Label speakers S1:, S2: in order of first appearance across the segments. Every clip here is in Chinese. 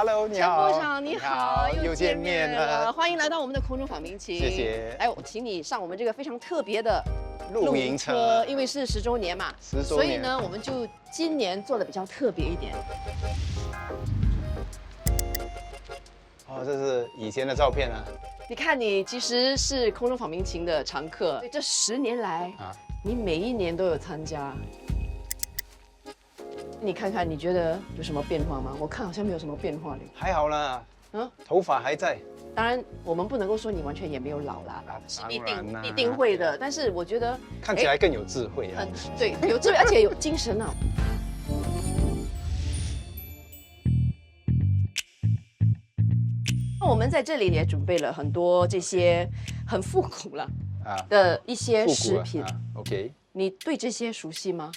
S1: Hello， 你
S2: 陈
S1: 好，
S2: 部长你好，
S1: 又见面了，
S2: 欢迎来到我们的空中访民情。
S1: 谢谢。
S2: 来，我请你上我们这个非常特别的
S1: 露营车，
S2: 因为是10周年嘛
S1: ，10周年，
S2: 所以呢，我们就今年做的比较特别一点。
S1: 哦，这是以前的照片啊。
S2: 你看，你其实是空中访民情的常客，对，这10年来啊，你每一年都有参加。你看看，你觉得有什么变化吗？我看好像没有什么变化嘞。
S1: 还好啦，头发还在。
S2: 当然，我们不能够说你完全也没有老啦，是必定会的。但是我觉得
S1: 看起来更有智慧啊。
S2: 对，有智慧，而且有精神啊。我们在这里也准备了很多这些很复古了的一些食品。
S1: OK，
S2: 你对这些熟悉吗？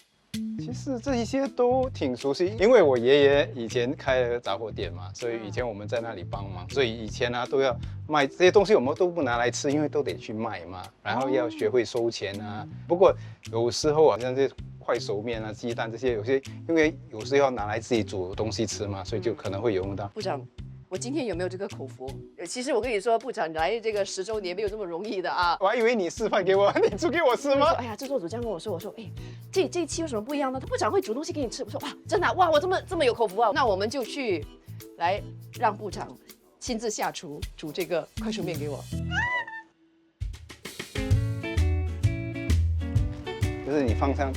S1: 其实这一些都挺熟悉，因为我爷爷以前开了杂货店嘛，所以以前我们在那里帮忙，所以以前呢都要卖这些东西，我们都不拿来吃，因为都得去卖嘛，然后要学会收钱啊。不过有时候啊，像这些快熟面啊、鸡蛋这些，有些因为有时候要拿来自己煮东西吃嘛，所以就可能会用到。
S2: 部长，我今天有没有这个口福？其实我跟你说，部长来这个10周年没有这么容易的啊！
S1: 我还以为你示范给我，你煮给我吃吗？
S2: 哎呀，制作组这样跟我说，哎，这一期有什么不一样呢？他部长会煮东西给你吃。我说哇，真的哇，我这么有口福啊！那我们就去来让部长亲自下厨煮这个快熟面给我。
S1: 就是你放上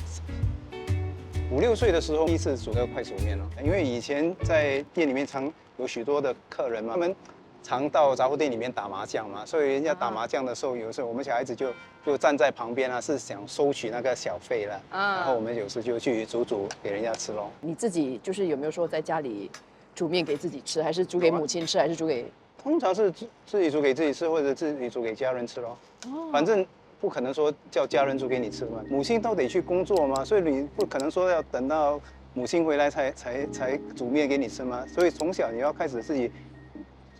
S1: 5、6岁的时候，第一次煮这个快熟面了，因为以前在店里面常有许多的客人嘛，他们常到杂货店里面打麻将嘛，所以人家打麻将的时候，有时候我们小孩子就站在旁边啊，是想收取那个小费了，然后我们有时就去煮给人家吃咯。
S2: 你自己就是有没有说在家里煮面给自己吃，还是煮给母亲吃，还是煮给？
S1: 通常是自己煮给自己吃，或者自己煮给家人吃咯。反正不可能说叫家人煮给你吃嘛，母亲都得去工作嘛，所以你不可能说要等到母亲回来才煮面给你吃嘛。所以从小你要开始自己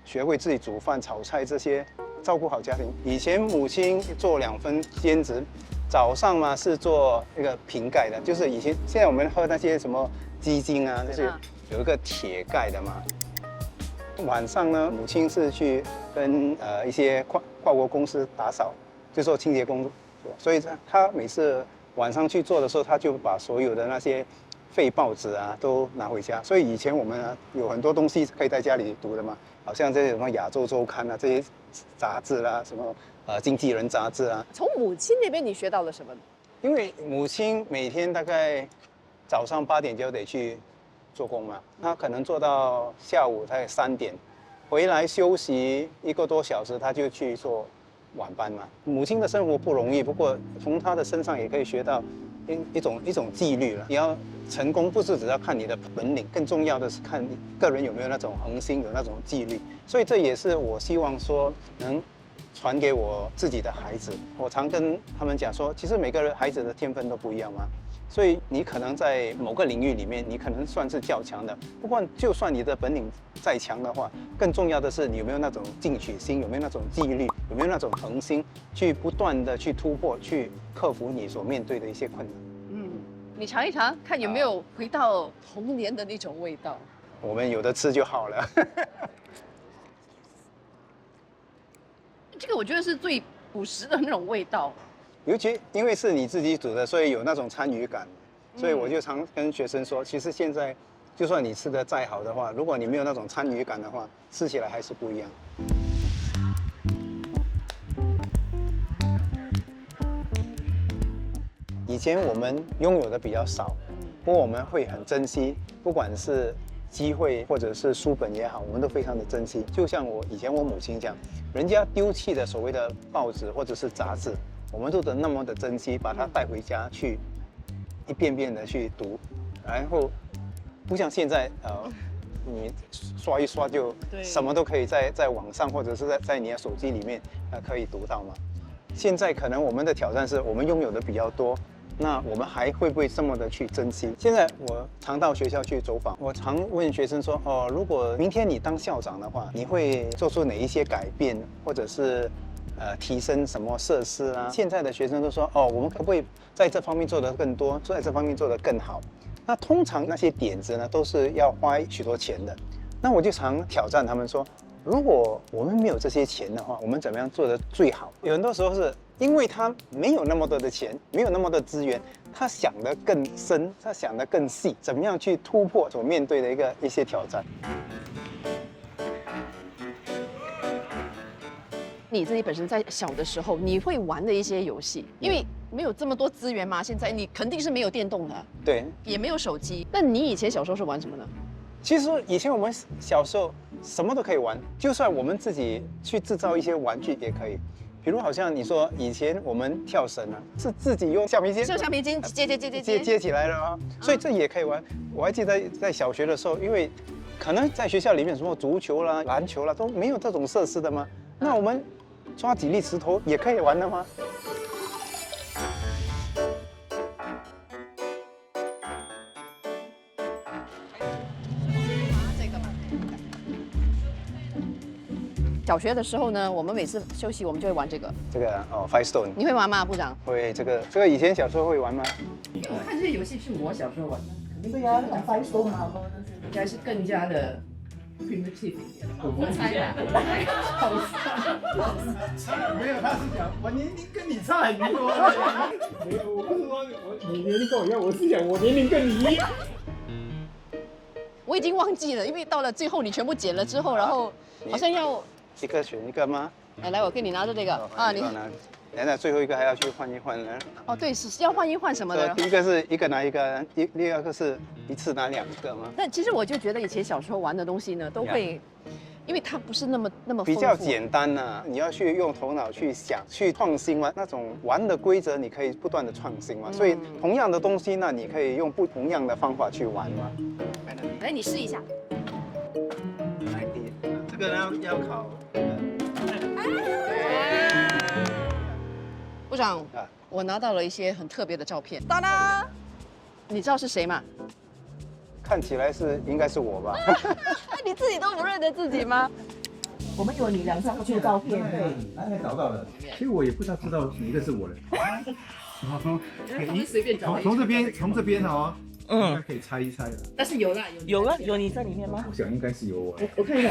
S1: 学会自己煮饭、炒菜这些，照顾好家庭。以前母亲做2份兼职，早上嘛是做那个瓶盖的，就是现在我们喝那些什么鸡精啊，就是有一个铁盖的嘛。晚上呢，母亲是去跟一些跨国公司打扫。就做清洁工作，所以他每次晚上去做的时候，他就把所有的那些废报纸啊都拿回家。所以以前我们有很多东西可以在家里读的嘛，好像这些什么亚洲周刊啊这些杂志啦，什么经纪人杂志啊。
S2: 从母亲那边你学到了什么？
S1: 因为母亲每天大概早上8点就得去做工嘛，她可能做到下午大概3点，回来休息1个多小时，她就去做晚班嘛。母亲的生活不容易，不过从她的身上也可以学到一种纪律了。你要成功，不是只要看你的本领，更重要的是看你个人有没有那种恒心，有那种纪律。所以这也是我希望说能传给我自己的孩子。我常跟他们讲说，其实每个孩子的天分都不一样嘛。所以你可能在某个领域里面，你可能算是较强的。不过，就算你的本领再强的话，更重要的是你有没有那种进取心，有没有那种纪律，有没有那种恒心，去不断的去突破，去克服你所面对的一些困难。
S2: 你尝一尝，看有没有回到童年的那种味道。
S1: 我们有的吃就好了。
S2: 这个我觉得是最朴实的那种味道。
S1: 尤其因为是你自己煮的，所以有那种参与感，所以我就常跟学生说，其实现在就算你吃的再好的话，如果你没有那种参与感的话，吃起来还是不一样。以前我们拥有的比较少，不过我们会很珍惜，不管是机会或者是书本也好，我们都非常的珍惜。就像以前我母亲讲，人家丢弃的所谓的报纸或者是杂志，我们都得那么的珍惜，把它带回家去，一遍遍的去读，然后不像现在你刷一刷就什么都可以在网上或者是在你的手机里面可以读到嘛。现在可能我们的挑战是我们拥有的比较多，那我们还会不会这么的去珍惜？现在我常到学校去走访，我常问学生说，如果明天你当校长的话，你会做出哪一些改变，或者是提升什么设施啊？现在的学生都说，我们可不可以在这方面做得更多，在这方面做得更好？那通常那些点子呢，都是要花许多钱的。那我就常挑战他们说，如果我们没有这些钱的话，我们怎么样做得最好？有很多时候是因为他没有那么多的钱，没有那么多的资源，他想得更深，他想得更细，怎么样去突破所面对的一些挑战。
S2: 你自己本身在小的时候，你会玩的一些游戏，因为没有这么多资源嘛，现在你肯定是没有电动的，
S1: 对，
S2: 也没有手机。那你以前小时候是玩什么呢？
S1: 其实以前我们小时候什么都可以玩，就算我们自己去制造一些玩具也可以。比如好像你说以前我们跳绳啊，是自己用橡皮筋，
S2: 像橡皮筋
S1: 接起来了啊，所以这也可以玩。我还记得在小学的时候，因为可能在学校里面什么足球啦、篮球啦都没有这种设施的嘛，那我们抓几粒石头也可以玩的吗？
S2: 小学的时候呢，我们每次休息我们就会玩这个。
S1: 这个Five Stone
S2: 你会玩吗，部长？
S1: 会这个以前小时候会玩吗？
S2: 我看这些游戏是我小时候玩的，
S3: 对呀，那种 Five Stone 嘛，
S2: 应该是更加的 primitive 一点。我猜的。
S4: 没有，他是讲我年龄跟你差很多。没有，我不是说你年龄跟我一样，我是讲我年龄跟你一样。
S2: 我已经忘记了，因为到了最后你全部剪了之后，然后好像要
S1: 一个选一个吗？
S2: 来，我给你拿着这个啊，你
S1: 等等，最后一个还要去换一换呢。
S2: 哦，对，是要换一换什么的。
S1: 第一个是一个拿一个，第二个是一次拿2个吗？
S2: 但其实我就觉得以前小时候玩的东西呢，都会，因为它不是那么
S1: 比
S2: 丰富
S1: 较简单呐，你要去用头脑去想，去创新嘛。那种玩的规则你可以不断的创新嘛，所以同样的东西呢，你可以用不同样的方法去玩嘛。
S2: 来，你试一下。
S1: 来，这个呢要考。
S2: 部长，我拿到了一些很特别的照片。当当，你知道是谁吗？
S1: 看起来应该是我吧？
S2: 你自己都不认得自己吗？
S3: 我们有你2张旧照片，
S4: 哪里找到的？其实我也不知道哪一个是我的。
S2: 随便找。
S4: 从这边哦，应该可以猜一猜了。
S2: 但是有
S3: 有你在里面吗？
S4: 我想应该是有我。
S3: 我看一下，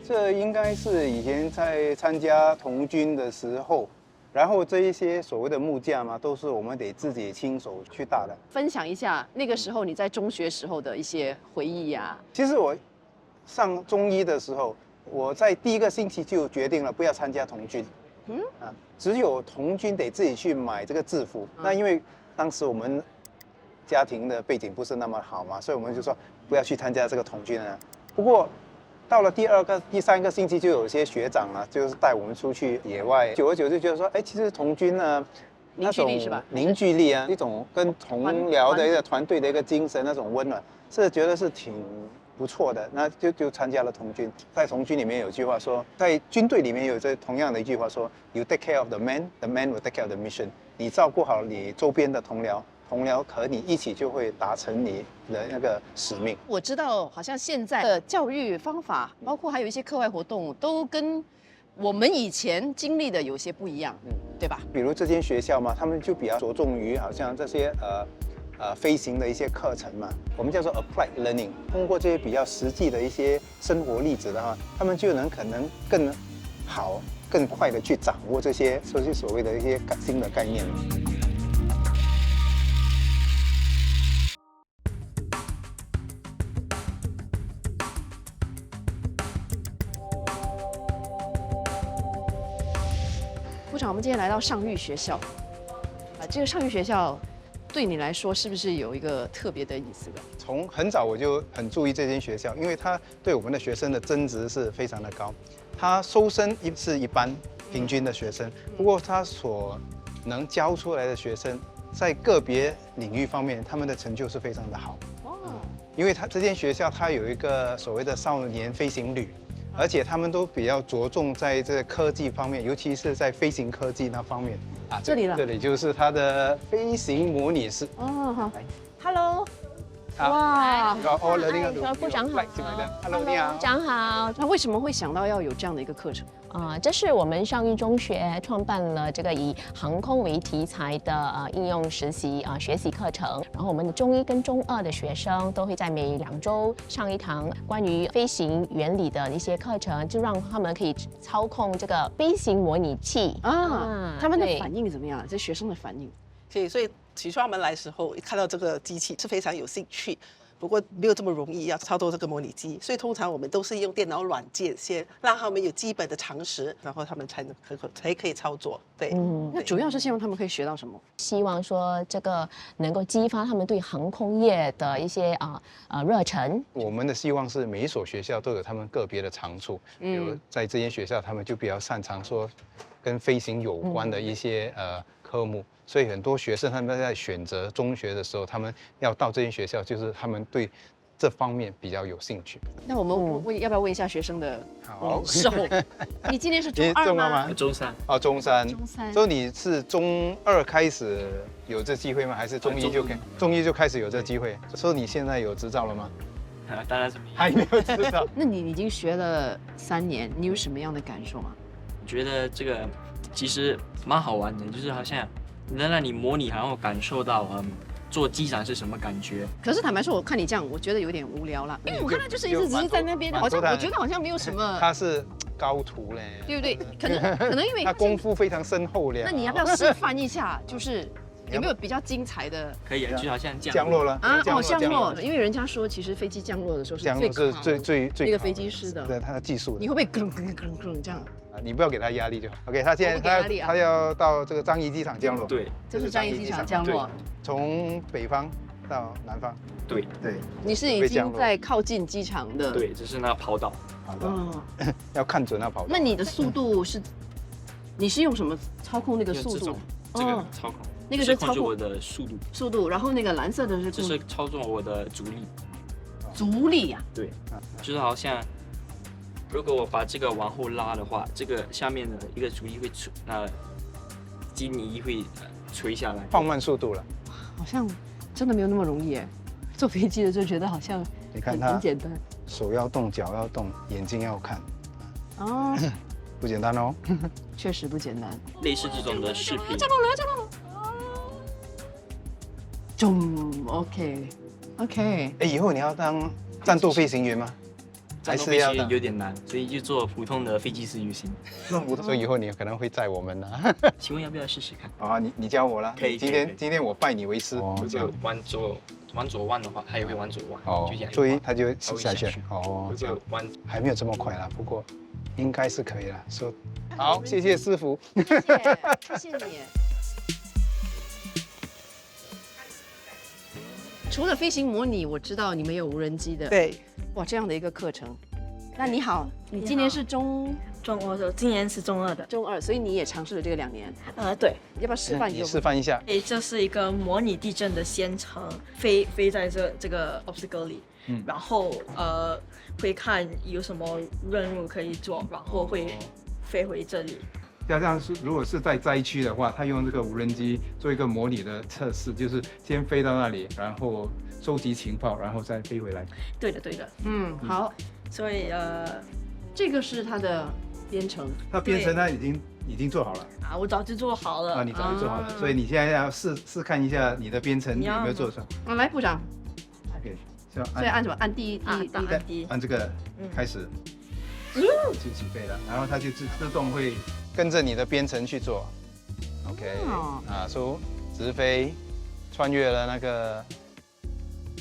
S1: 这应该是以前在参加童军的时候，然后这一些所谓的木架嘛，都是我们得自己亲手去搭的。
S2: 分享一下那个时候你在中学时候的一些回忆呀。
S1: 其实我上中1的时候，我在第1个星期就决定了不要参加童军。只有童军得自己去买这个制服。那因为当时我们家庭的背景不是那么好嘛，所以我们就说不要去参加这个童军了。不过到了第2个、第3个星期，就有些学长啊，就是带我们出去野外。久而久之，觉得说，其实童军呢，那种凝聚力啊，一种跟同僚的一个团队的一个精神，那种温暖，是觉得是挺不错的。那就参加了童军。在童军里面有句话说，在军队里面有这同样的一句话说 ，You take care of the man, the man will take care of the mission。你照顾好你周边的同僚和你一起就会达成你的那个使命。
S2: 我知道，好像现在的教育方法，包括还有一些课外活动，都跟我们以前经历的有些不一样，对吧？
S1: 比如这间学校嘛，他们就比较着重于好像这些飞行的一些课程嘛，我们叫做 applied learning。通过这些比较实际的一些生活例子的话，他们就可能更好、更快的去掌握这些所谓的一些新的概念。
S2: 部长，我们今天来到上育学校，这个上育学校对你来说是不是有一个特别的意思的？
S1: 从很早我就很注意这间学校，因为它对我们的学生的增值是非常的高。它收生是一般平均的学生，不过它所能教出来的学生，在个别领域方面，他们的成就是非常的好。因为这间学校它有一个所谓的少年飞行旅。而且他们都比较着重在这个科技方面，尤其是在飞行科技那方面啊。
S2: 这里
S1: 就是它的飞行模拟室。
S2: 好 ，Hello，
S1: 哇，
S5: 部长好，
S1: Hello， 你好。
S5: 部长好。
S2: 那为什么会想到要有这样的一个课程？
S5: 这是我们上虞中学创办了这个以航空为题材的应用实习学习课程。然后我们的中1跟中2的学生都会在每2周上一堂关于飞行原理的一些课程，就让他们可以操控这个飞行模拟器
S2: 他们的
S5: 对
S2: 反应怎么样？这学生的反应？
S6: 所以起初他们来的时候，看到这个机器是非常有兴趣。不过没有这么容易要操作这个模拟机，所以通常我们都是用电脑软件先让他们有基本的常识，然后他们才可以操作。对，
S2: 那主要是希望他们可以学到什么？
S5: 希望说这个能够激发他们对航空业的一些热忱。
S1: 我们的希望是每一所学校都有他们个别的长处，比如在这间学校他们就比较擅长说跟飞行有关的一些科目。所以很多学生他们在选择中学的时候，他们要到这间学校，就是他们对这方面比较有兴趣。
S2: 那我们要不要问一下学生的
S1: 好，
S2: 时候？你今年是中
S1: 你
S2: 2吗？
S1: 吗？
S7: 中3。
S1: 哦，中3。
S2: 中3。
S1: 所以你是中2开始有这机会吗？还是中1就开始有这机会？所以你现在有执照了吗？
S7: 当然是没有。
S1: 还没有执照。
S2: 那你已经学了3年，你有什么样的感受吗？
S7: 我觉得这个其实蛮好玩的，就是好像能让你模拟，然后感受到做机长是什么感觉。
S2: 可是坦白说，我看你这样，我觉得有点无聊了，因为我看他就是一直只是在那边，好像我觉得好像没有什么，
S1: 他是高徒嘞，
S2: 对不对？可能因为
S1: 他功夫非常深厚了。
S2: 那你要不要示范一下？就是有没有比较精彩的？
S7: 可以啊，就好像
S1: 降落了
S2: 啊，降落，因为人家说其实飞机降落的时候是最那个飞机师的，
S1: 对他的技术。
S2: 你会不会咯这样？
S1: 你不要给他压力就好。OK， 他现在他要到这个樟宜机场降落。
S7: 对，
S2: 这是樟宜机场降落，
S1: 从北方到南方。
S7: 对。
S2: 你是已经在靠近机场的。
S7: 对，这是那跑道。
S1: 要看准那跑道。
S2: 那你的速度是？你是用什么操控那个速度？
S7: 这个操控。
S2: 那个是
S7: 控制我的速度，
S2: 然后那个蓝色的是
S7: 这是操纵我的阻力。
S2: 阻力呀？
S7: 对，就是好像。如果我把这个往后拉的话，这个下面的一个阻力会机泥会垂下来，
S1: 放慢速度了。
S2: 好像真的没有那么容易耶。坐飞机的就觉得好像
S1: 你看他
S2: 很简单，
S1: 手要动，脚要动，眼睛要看。
S2: 哦，
S1: 不简单哦。
S2: 确实不简单。
S7: 类似这种的视频。
S2: 降落了。OK。
S1: 以后你要当战斗飞行员吗？
S7: 战斗飞行员有点难，所以就做普通的飞机师就行。
S1: 所以以后你可能会载我们呢。
S7: 请问要不要试试看？
S1: 啊，你教我了。
S7: 可以。
S1: 今天我拜你为师。
S7: 就往左弯的话，他也会往左弯。
S1: 哦。所以他就下去。哦。
S7: 就弯。
S1: 还没有这么快啦，不过应该是可以了。说好，谢谢师傅。
S2: 谢谢你。除了飞行模拟，我知道你们有无人机的。
S6: 对。
S2: 哇，这样的一个课程。那你好，你今年是中
S8: 2，今年是中2的。
S2: 中2，所以你也尝试了这个2年。
S8: 对。
S2: 要不要示范一下？
S1: 你示范一下。
S8: 这是一个模拟地震的现场，飞在这个 obstacle 里，然后会看有什么任务可以做，然后会飞回这里。
S4: 加上如果是在灾区的话，他用这个无人机做一个模拟的测试，就是先飞到那里，然后收集情报，然后再飞回来。
S8: 对的。
S2: 好。
S8: 所以
S2: 这个是它的编程。
S4: 它编程它已经做好了。
S8: 我早就做好了。
S4: 你早就做好了，所以你现在要试看一下你的编程有没有做成。
S2: 来，部长。
S4: OK，
S2: 所以按什么？按第一。
S4: 按这个开始。就起飞了，然后它就自动会
S1: 跟着你的编程去做。OK，说直飞，穿越了那个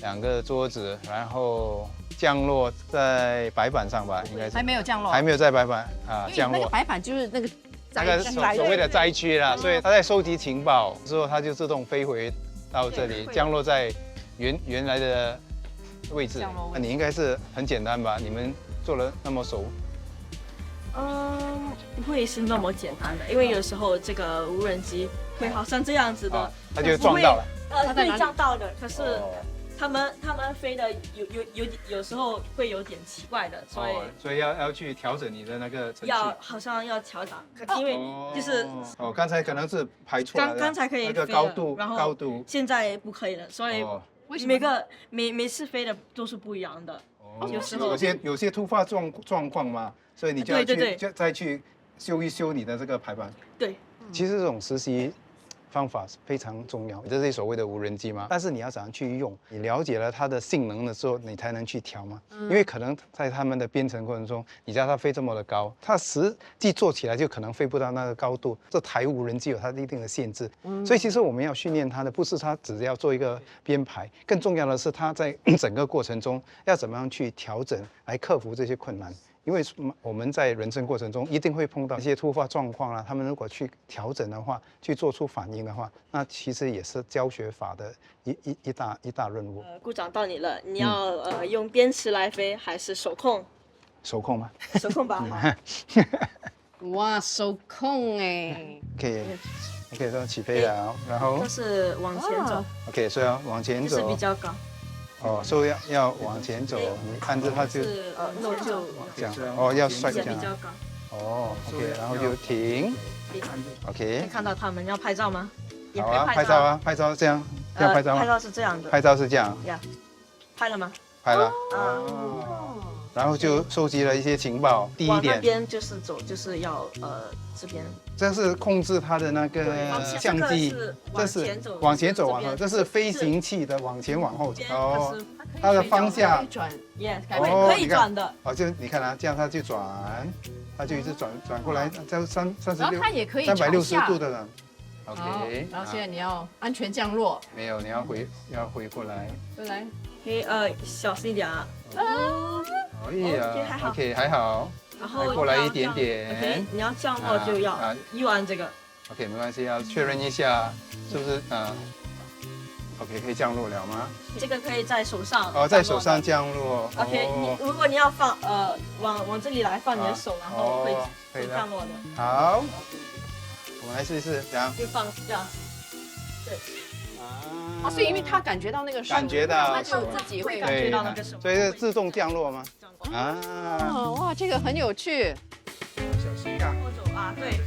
S1: 2个桌子，然后降落在白板上吧，应该是。
S2: 还没有降落。
S1: 还没有在白板降落。
S2: 那个白板就是那个
S1: 所谓的灾区啦，所以它在收集情报之后，它就自动飞回到这里，降落在原来的位置。那你应该是很简单吧？你们做了那么熟？
S8: 不会是那么简单的，因为有时候这个无人机会好像这样子的，
S1: 它就撞到了。
S8: 会撞到的，可是他们飞的有时候会有点奇怪的，
S4: 所以要去调整你的那个程序。
S8: 好像要调整，因为就是
S1: 刚才可能是排错了。
S8: 刚才可以
S1: 那个高度，
S8: 现在不可以了，所以每次飞的都是不一样的。有时候
S1: 有些突发状况嘛，所以你就要再去
S4: 修一修你的这个排版。
S8: 对，
S1: 其实这种实习方法是非常重要，这是所谓的无人机嘛。但是你要怎样去用？你了解了它的性能的时候，你才能去调嘛。因为可能在他们的编程过程中，你叫它飞这么的高，它实际做起来就可能飞不到那个高度。这台无人机有它一定的限制，所以其实我们要训练它的，不是它只要做一个编排，更重要的是它在整个过程中要怎么样去调整，来克服这些困难。因为我们在人生过程中一定会碰到一些突发状况啊，他们如果去调整的话，去做出反应的话，那其实也是教学法的一大任务。
S8: 股长到你了，你要用电池来飞还是手控？
S1: 手控吗？
S8: 手控吧。
S2: 哇，手控哎，
S1: 可以说起飞了，然后
S8: 这是往前走，
S1: OK， 所以要往前
S8: 就是
S1: 走。
S8: 比较高。
S1: 哦，所以要往前走，你看着它就
S8: 那就
S1: 这样。哦，要甩
S8: 比
S1: 这样。
S8: 较高。
S1: 哦 ，OK， 然后就停。OK，
S8: 看到他们要拍照吗？也
S1: 好啊，
S8: 可以拍
S1: 拍照啊，拍照这样，这样拍照吗？
S8: 拍照是这样的。
S1: 拍照是这样，
S8: 呀，拍了吗？
S1: 拍了。哦。然后就收集了一些情报。第一
S8: 往那
S1: 点，
S8: 边就是走，就是要这边。
S1: 这是控制它的那个相机，这是往前走往后，这是飞行器的往前往后走。哦，它的方向
S2: 转，
S8: 也
S1: 哦
S8: 可以转的。
S1: 哦，就你看啊，这样它就转，它就一直转过来，这
S2: 然后它也可以
S1: 360度的了。
S2: 好
S1: OK，
S2: 然后现在你要安全降落，
S1: 没有，你要回过来。
S2: 回来。
S8: 可以小心一点啊。
S1: 可以啊 ，OK 还好。
S8: 然后
S1: 过来一点点。
S8: OK， 你要降落就要右按这个。
S1: OK， 没关系，要确认一下是不是OK， 可以降落了吗？
S8: 这个可以在手上。
S1: 哦，在手上降落。
S8: OK， 如果你要放往这里来放你的手，然后会降落的。
S1: 好，我们来试一试，这样。
S8: 就放这样。对。
S2: 啊，所以因为他感觉到那个手，
S1: 感觉到，
S2: 他就自己会
S8: 感觉到那个手，
S1: 所以是自动降落吗？
S2: 啊，哇，这个很有趣。
S1: 小心呀。
S8: 走啊，对。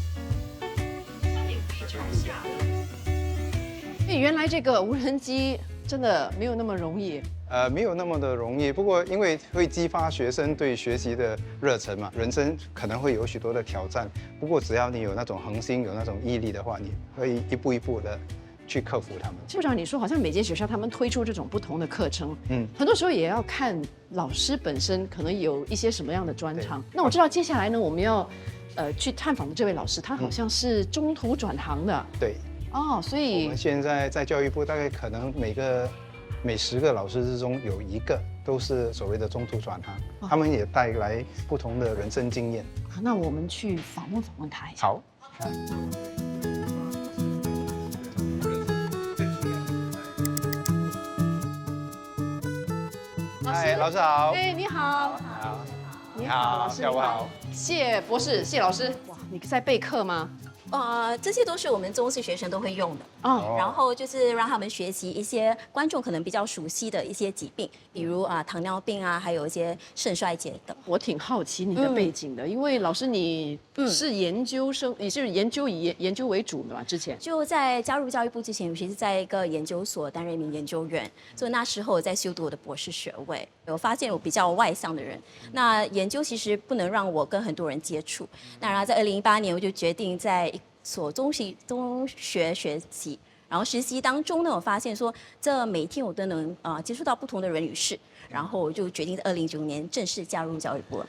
S2: 原来这个无人机真的没有那么容易。
S1: 没有那么的容易，不过因为会激发学生对学习的热忱嘛，人生可能会有许多的挑战。不过只要你有那种恒心，有那种毅力的话，你可以一步一步的去克服它们。
S2: 部长，你说好像每间学校他们推出这种不同的课程，很多时候也要看老师本身可能有一些什么样的专长。那我知道接下来呢，我们要去探访的这位老师，他好像是中途转行的。
S1: 对。
S2: 哦，所以
S1: 我们现在在教育部大概可能每10个老师之中有1个都是所谓的中途转行，他们也带来不同的人生经验。
S2: 那我们去访问他一下。
S1: 好。嗨，老师好。
S2: 哎，你好。
S1: 好。
S2: 你好，老师。
S1: 下午好。
S2: 谢博士，谢老师。哇，你在备课吗？
S9: 这些都是我们中式学生都会用的。然后就是让他们学习一些观众可能比较熟悉的一些疾病，比如糖尿病啊，还有一些肾衰竭等。
S2: 我挺好奇你的背景的，因为老师你是研究生，你是以研究为主的吧？之前
S9: 就在加入教育部之前，尤其是在一个研究所担任一名研究员，所以那时候我在修读我的博士学位。我发现我比较外向的人，那研究其实不能让我跟很多人接触。那然后在2018年，我就决定在一所中学学习，然后实习当中呢，我发现说这每天我都能接触到不同的人与事，然后我就决定在2019年正式加入教育部了。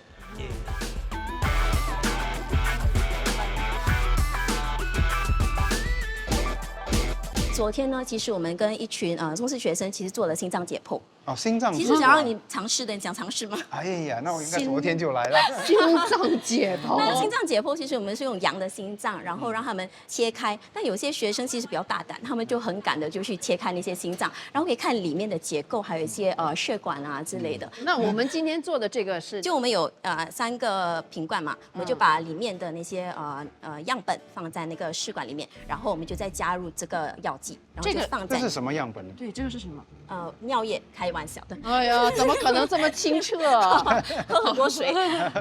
S9: 昨天呢，其实我们跟一群中式学生其实做了心脏解剖。
S1: 哦，心脏。
S9: 其实想让你尝试的，你想尝试吗？
S1: 哎呀，那我应该昨天就来了。
S2: 心脏解剖。
S9: 那心脏解剖其实我们是用羊的心脏，然后让他们切开。但有些学生其实比较大胆，他们就很敢的就去切开那些心脏，然后可以看里面的结构，还有一些血管啊之类的。
S2: 那我们今天做的这个是，
S9: 就我们有3个瓶罐嘛，我们就把里面的那些样本放在那个试管里面，然后我们就再加入这个药剂，然后就放在。
S1: 这是什么样本呢？
S2: 对，这个是什么？
S9: 尿液，开玩笑的。
S2: 哎呀，怎么可能这么清澈？
S9: 喝很多水。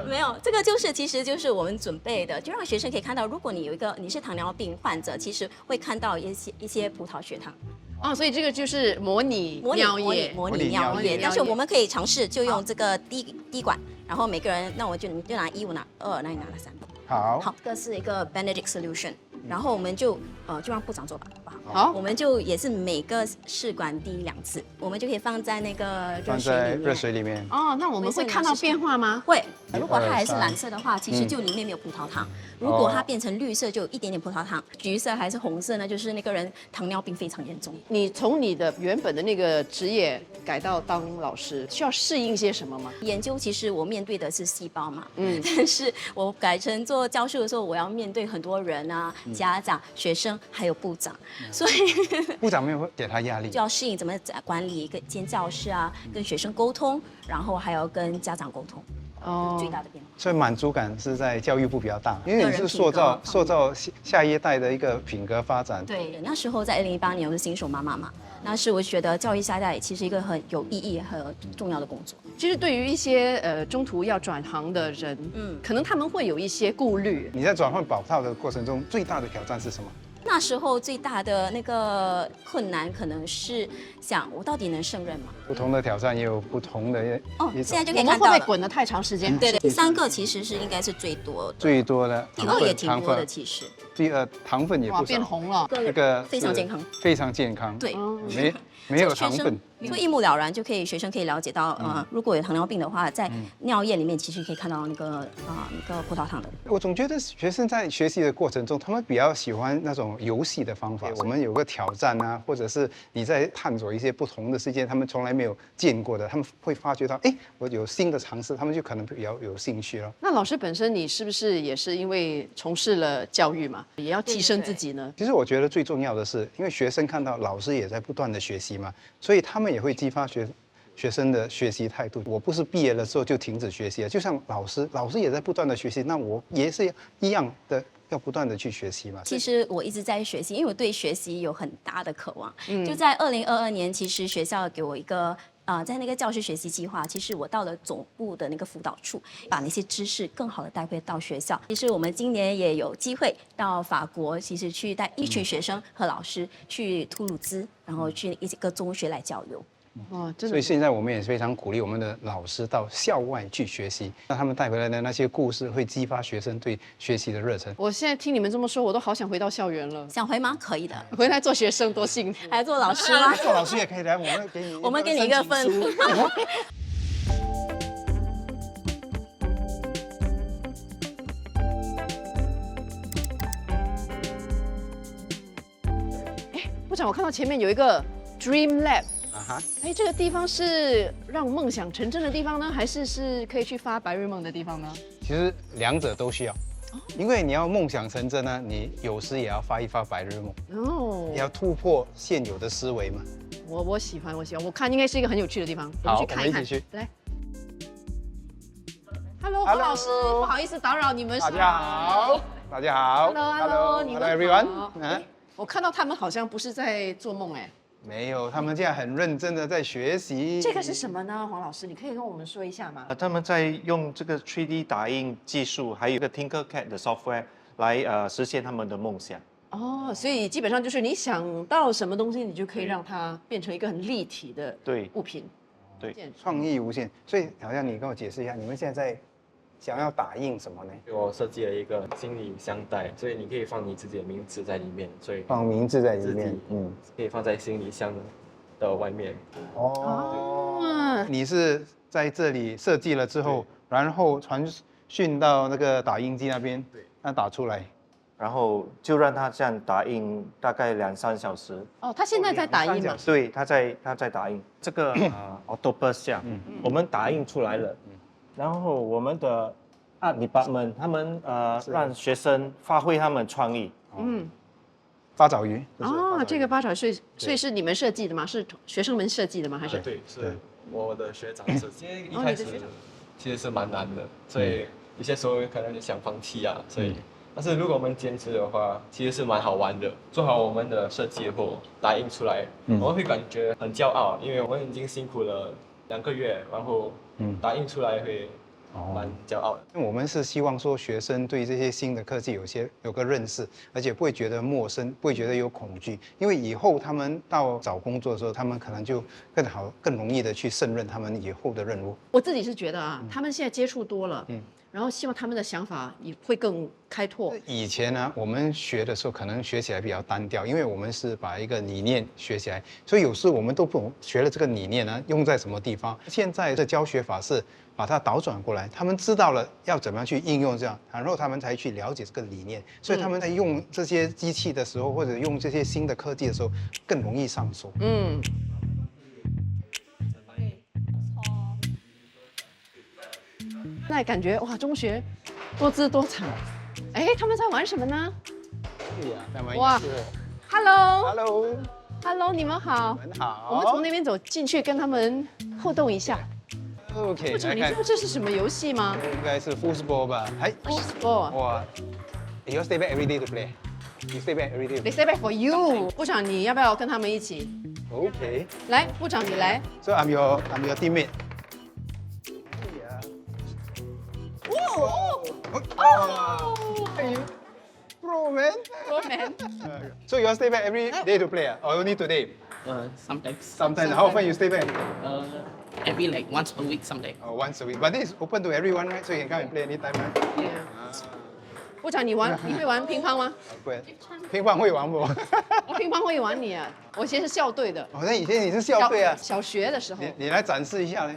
S9: 没有，这个其实就是我们准备的，就让学生可以看到，如果你是糖尿病患者，其实会看到一些葡萄血糖。
S2: 所以这个就是模拟尿液，
S9: 模拟尿液。但是我们可以尝试就用这个滴管，然后每个人，那我就你就拿1，我拿2，那你拿了3。
S1: 好，
S9: 好，这个是一个 Benedict solution，然后我们就让部长做吧，好不好？
S2: 好
S9: 我们就也是每个试管滴2次，我们就可以放在那个热
S1: 放
S9: 水里面。
S1: 在热水里面。
S2: 哦，那我们会看到变化吗？
S9: 会，如果它还是
S1: 1 2 3
S9: 蓝色的话，其实就里面没有葡萄糖；如果它变成绿色，就有一点点葡萄糖；橘色还是红色呢，就是那个人糖尿病非常严重。
S2: 你从你的原本的那个职业改到当老师，需要适应些什么吗？
S9: 研究其实我面对的是细胞嘛，但是我改成做教授的时候，我要面对很多人啊，家长、学生还有部长，所以
S1: 部长没有给他压力
S9: 就。要适应怎么管理一间教室啊，跟学生沟通，然后还要跟家长沟通。
S2: 哦
S9: 最大的变化。
S1: 所以满足感是在教育部比较大，因为你是塑
S9: 个人
S1: 造下一代的一个品格发展。
S9: 对，那时候在2018年我是新手妈妈嘛，那是我觉得教育下一代其实一个很有意义、很重要的工作。
S2: 其实对于一些中途要转行的人，可能他们会有一些顾虑。
S1: 你在转换保套的过程中，最大的挑战是什么？
S9: 那时候最大的那个困难可能是想我到底能胜任吗？
S1: 不同的挑战也有不同的
S9: 哦，
S1: 一种
S9: 现在就可
S2: 我们会不会
S9: 以看到了。
S2: 滚得太长时间？
S9: 对对，第3个其实是应该是最多的，
S1: 最多的
S9: 第2也挺
S1: 糖
S9: 多的
S1: 分，
S9: 其实。
S1: 第2糖分也
S2: 哇，
S1: 不少，
S2: 变红了。
S1: 那个
S9: 非常健康，
S1: 非常健康，
S9: 对，
S1: 没有
S9: 学生
S1: 糖分。
S9: 就一目了然，就可以学生可以了解到，如果有糖尿病的话，在尿液里面其实可以看到那个葡萄糖的。
S1: 我总觉得学生在学习的过程中，他们比较喜欢那种游戏的方法。我们有个挑战啊，或者是你在探索一些不同的世界，他们从来没有见过的，他们会发觉到，哎，我有新的尝试，他们就可能比较有兴趣了。
S2: 那老师本身，你是不是也是因为从事了教育嘛，也要提升自己呢？
S1: 其实我觉得最重要的是，因为学生看到老师也在不断的学习嘛，所以他们也会激发学生的学习态度。我不是毕业了之后就停止学习了，就像老师也在不断的学习，那我也是一样的要不断的去学习嘛。
S9: 其实我一直在学习，因为我对学习有很大的渴望。就在2022年，其实学校给我一个。在那个教师学习计划，其实我到了总部的那个辅导处，把那些知识更好的带回到学校。其实我们今年也有机会到法国，其实去带一群学生和老师去图鲁兹，然后去一个中学来交流。
S2: 哇，真的。
S1: 所以现在我们也非常鼓励我们的老师到校外去学习，那他们带回来的那些故事会激发学生对学习的热忱。
S2: 我现在听你们这么说，我都好想回到校园了。
S9: 想回吗？可以的，
S2: 回来做学生多幸福，
S9: 还做老师吗？
S1: 做老师也可以来，我们给你
S9: 一个份。
S2: 部长，我看到前面有一个 Dream Lab。
S1: 啊哈，
S2: 哎，这个地方是让梦想成真的地方呢，还是可以去发白日梦的地方呢？
S1: 其实两者都需要，因为你要梦想成真呢，你有时也要发一发白日梦，
S2: 哦，
S1: 你要突破现有的思维嘛。
S2: 我喜欢，我看应该是一个很有趣的地方，我们
S1: 好
S2: 去看一看。
S1: 我们一起去
S2: 来，Hello，黄老师，不好意思打扰你们。
S1: 大家好，大家好
S2: Hello，你们好
S1: everyone。
S2: 我看到他们好像不是在做梦哎。
S1: 没有，他们现在很认真的在学习。
S2: 这个是什么呢，黄老师？你可以跟我们说一下吗？
S10: 他们在用这个 3D 打印技术，还有一个 Tinkercad 的 software 来实现他们的梦想。
S2: 哦，所以基本上就是你想到什么东西，你就可以让它变成一个很立体的物品。
S10: 对，
S1: 创意无限。所以好像你跟我解释一下，你们现在想要打印什么呢？
S7: 我设计了一个行李箱袋，所以你可以放你自己的名字在里面，所以
S1: 放名字在里面，
S7: 可以放在行李箱的外面。
S1: 哦，你是在这里设计了之后，然后传讯到那个打印机那边，那打出来，
S10: 然后就让它这样打印大概2、3小时。
S2: 哦，他现在在打印吗？
S10: 对，他在打印这个octopus 像，我们打印出来了。然后我们的art department 他们让学生发挥他们创意。
S1: 八爪鱼。
S2: 哦，这个八爪鱼，所以是你们设计的吗？是学生们设计的吗？还是？
S7: 对，是我的学长设计。因为一开始其实是蛮难的，所以有些时候可能想放弃啊。所以，但是如果我们坚持的话，其实是蛮好玩的。做好我们的设计后，打印出来，我们会感觉很骄傲，因为我们已经辛苦了2个月，然后打印出来会蛮骄傲的。
S1: 我们是希望说学生对这些新的科技有个认识，而且不会觉得陌生，不会觉得有恐惧，因为以后他们到找工作的时候，他们可能就更好、更容易的去胜任他们以后的任务。
S2: 我自己是觉得啊，他们现在接触多了，然后希望他们的想法也会更开拓。
S1: 以前呢，我们学的时候可能学起来比较单调，因为我们是把一个理念学起来，所以有时我们都不懂学了这个理念呢用在什么地方。现在的教学法是把它倒转过来，他们知道了要怎么样去应用这样，然后他们才去了解这个理念，所以他们在用这些机器的时候，或者用这些新的科技的时候，更容易上手。
S2: 嗯。那感觉哇，中学多姿多彩。哎，他们在玩什么呢？
S1: 对呀，他们
S2: 哇
S1: 是
S2: ，Hello，Hello，你们好。
S1: 很好。
S2: 我们从那边走进去，跟他们互动一下。
S1: OK，
S2: 部长，你知道这是什么游戏吗？
S1: 应该是 football 吧？哎
S2: ，football。
S1: 哇 ，You stay back every day to play. You stay back every day.
S2: They stay back for you。部长，你要不要跟他们一起
S1: ？OK。
S2: 来，部长你来。
S1: So I'm your teammate. Hey, Pro man.
S2: Pro man.
S1: So you stay back every day to play, or only today?
S11: Sometimes.
S1: Sometimes. How often you stay back?
S11: Every like once a week, someday.
S1: Oh, once a week. But this is open to everyone, right? So you can come and play anytime, right?
S2: Yeah. 部长，你会玩乒乓吗？
S1: 不会，乒乓会玩不？
S2: 我乒乓会玩你啊！我以前是校队的。
S1: 好像以前你是校队啊？
S2: 小学的时候。
S1: 你来展示一下嘞。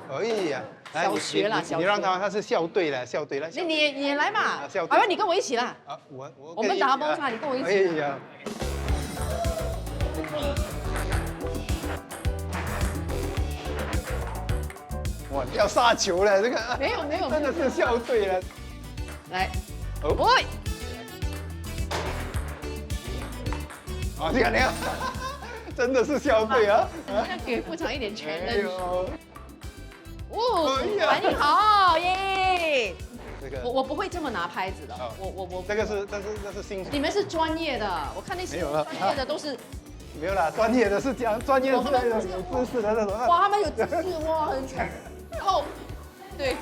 S1: 可以呀。
S2: 小学啦，小学。
S1: 你让他是校队了，校队了。
S2: 你来嘛。
S1: 校队。
S2: 好，你跟我一起啦。
S1: 啊，
S2: 我们打包啦，你跟我一起。
S1: 哎呀。哇，要杀球了，这个
S2: 没有，
S1: 真的是校队了。
S2: 来，
S1: 喂，啊，你看，真的是校队啊！
S2: 要给部长一点权的。哦，反应好耶！
S1: 这个
S2: 我不会这么拿拍子的，我
S1: 这个是新。
S2: 你们是专业的，我看那些专业的都是。
S1: 没有啦，专业的是讲专业的是那种有知识的那种。
S2: 哇，他们有知识哇，很强。哦，对，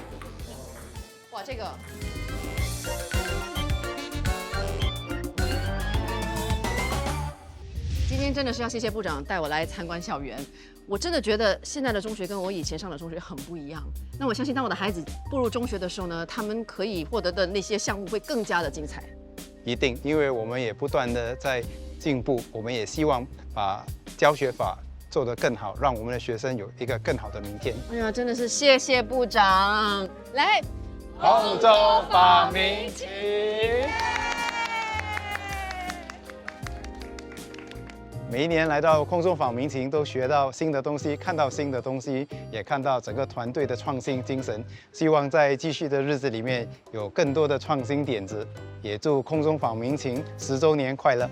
S2: 哇，这个。今天真的是要谢谢部长带我来参观校园，我真的觉得现在的中学跟我以前上的中学很不一样。那我相信当我的孩子步入中学的时候呢，他们可以获得的那些项目会更加的精彩。
S1: 一定，因为我们也不断的在进步，我们也希望把教学法做得更好，让我们的学生有一个更好的明天。
S2: 哎呀，真的是谢谢部长！来，
S1: 空中访民情。每一年来到空中访民情，都学到新的东西，看到新的东西，也看到整个团队的创新精神。希望在继续的日子里面有更多的创新点子，也祝空中访民情10周年快乐！